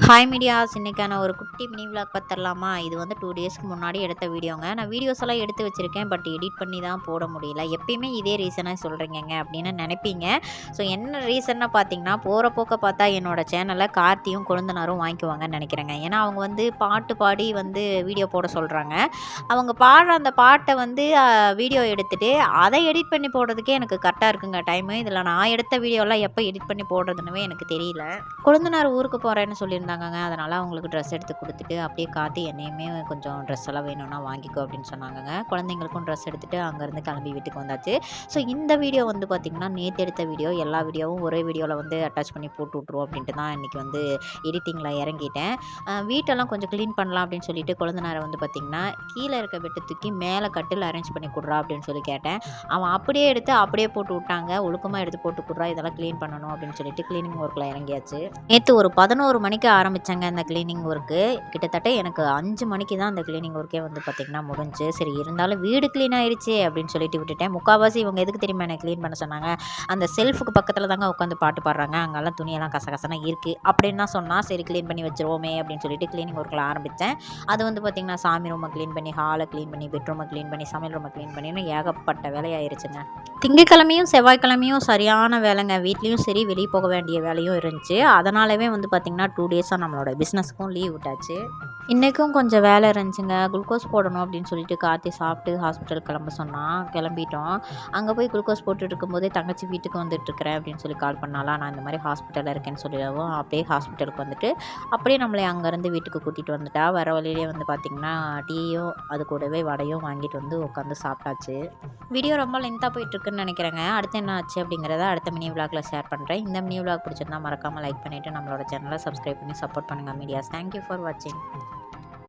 Hi medias, இன்றைக்கான ஒரு குட்டி மினி விளாக் பார்த்துடலாமா? இது வந்து 2 டேஸ்க்கு முன்னாடி எடுத்த வீடியோங்க. நான் வீடியோஸ் எல்லாம் எடுத்து வச்சுருக்கேன். பட் எடிட் பண்ணி தான் போட முடியல. எப்பயுமே இதே ரீசனாக சொல்கிறீங்கங்க அப்படின்னு நினைப்பீங்க. ஸோ என்ன ரீசன்னா பார்த்தீங்கன்னா, போகிற போக்க பார்த்தா என்னோடய சேனலை கார்த்தியும் கொழுந்தனாரும் வாங்கிக்குவாங்கன்னு நினைக்கிறேங்க. ஏன்னா அவங்க வந்து பாட்டு பாடி வந்து வீடியோ போட சொல்கிறாங்க. அவங்க பாடுற அந்த பாட்டை வந்து வீடியோ எடுத்துகிட்டு அதை எடிட் பண்ணி போடுறதுக்கே எனக்கு கரெக்டாக இருக்குங்க டைமு. இதில் நான் எடுத்த வீடியோலாம் எப்போ எடிட் பண்ணி போடுறதுன்னு எனக்கு தெரியல. கொழுந்தனார் ஊருக்கு போகிறேன்னு சொல்லியிருந்தாங்கங்க. அதனால் அவங்களுக்கு ட்ரெஸ் எடுத்து கொடுத்துட்டு அப்படியே காட்டி என்னையுமே கொஞ்சம் ட்ரெஸ் எல்லாம் வேணும்னா வாங்கிக்கோ அப்படின்னு சொன்னாங்கங்க. குழந்தைங்களுக்கும் ட்ரெஸ் எடுத்துகிட்டு அங்கேருந்து கிளம்பி வீட்டுக்கு வந்தாச்சு. ஸோ இந்த வீடியோ வந்து பார்த்திங்கன்னா நேற்று எடுத்த வீடியோ. எல்லா வீடியோவும் ஒரே வீடியோவில் வந்து அட்டாச் பண்ணி போட்டு விட்ருவோம் அப்படின்ட்டு தான் இன்றைக்கி வந்து எடிட்டிங்கில் இறங்கிட்டேன். வீட்டெல்லாம் கொஞ்சம் க்ளீன் பண்ணலாம் அப்படின்னு சொல்லிட்டு குழந்தனாரை வந்து பார்த்திங்கன்னா கீழே இருக்க வெட்டு தூக்கி மேலே கட்டில் அரேஞ்ச் பண்ணி கொடுறா அப்படின்னு சொல்லி கேட்டேன். அவன் அப்படியே எடுத்து அப்படியே போட்டு விட்டாங்க. ஒழுக்கமாக எடுத்து போட்டு கொடுறா, இதெல்லாம் க்ளீன் பண்ணணும் அப்படின்னு சொல்லிட்டு க்ளீனிங் ஒர்க்கில் இறங்கியாச்சு. நேற்று ஒரு 11 மணிக்கு ஆரம்பித்தாங்க இந்த க்ளீனிங் ஒர்க்கு. கிட்டத்தட்ட எனக்கு 5 மணிக்கு தான் அந்த க்ளீனிங் ஒர்க்கே வந்து பார்த்திங்கன்னா முடிஞ்சு. சரி இருந்தாலும் வீடு க்ளீன் ஆயிடுச்சு அப்படின்னு சொல்லிட்டு விட்டுட்டேன். முக்கால்வாசி இவங்க எதுக்கு தெரியுமா என்னை க்ளீன் பண்ண சொன்னாங்க? அந்த செல்ஃபுக்கு பக்கத்தில் தாங்க உட்காந்து பாட்டு பாடுறாங்க, அங்கெல்லாம் துணியெல்லாம் கசகசனா இருக்குது அப்படின்னு தான் சொன்னால், சரி க்ளீன் பண்ணி வச்சுருவோமே அப்படின்னு சொல்லிட்டு க்ளீனிங் ஒர்க்கில் ஆரம்பித்தேன். அது வந்து பார்த்திங்கன்னா சாமி ரூமை க்ளீன் பண்ணி, ஹாலை க்ளீன் பண்ணி, பெட்ரூமை க்ளீன் பண்ணி, சமையல் ரூமை க்ளீன் பண்ணின்னு ஏகப்பட்ட வேலையாயிருச்சுங்க. திங்கட்கிழமையும் செவ்வாய்க்கிழமையும் சரியான வேலைங்க. வீட்லேயும் சரி வெளியே போக வேண்டிய வேலையும் இருந்துச்சு. அதனாலவே வந்து பார்த்திங்கன்னா 2 டேஸாக நம்மளோட பிஸ்னஸுக்கும் லீவ் விட்டாச்சு. இன்றைக்கும் கொஞ்சம் வேலை இருந்துச்சுங்க. குளுக்கோஸ் போடணும் அப்படின்னு சொல்லிட்டு கார்த்தி சாப்பிட்டு ஹாஸ்பிட்டல் கிளம்ப சொன்னான். கிளம்பிட்டோம். அங்கே போய் குளுக்கோஸ் போட்டுட்டு இருக்கும்போதே தங்கச்சி வீட்டுக்கு வந்துட்டுருக்கிறேன் அப்படின்னு சொல்லி கால் பண்ணாலாம். நான் இந்த மாதிரி ஹாஸ்பிட்டலில் இருக்கேன்னு சொல்லிடவும் அப்படியே ஹாஸ்பிட்டலுக்கு வந்துட்டு அப்படியே நம்மளை அங்கேருந்து வீட்டுக்கு கூட்டிகிட்டு வந்துட்டா. வர வழியிலே வந்து பார்த்திங்கன்னா டீயும் அது கூடவே வடையும் வாங்கிட்டு வந்து உட்காந்து சாப்பிட்டாச்சு. வீடியோ ரொம்ப லென்த்தாக போயிட்டுருக்குன்னு நினைக்கிறேங்க. அடுத்து என்ன ஆச்சு அப்படிங்கிறத அடுத்த மினி விளாகில் ஷேர் பண்ணுறேன். இந்த மினி விளாக் பிடிச்சிருந்தா மறக்காமல் லைக் பண்ணிவிட்டு நம்மளோட சேனலை சப்ஸ்கிரைப் பண்ணி சப்போர்ட் பண்ணுங்கள் மீடியாஸ். தேங்க்யூ ஃபார் வாட்சிங்.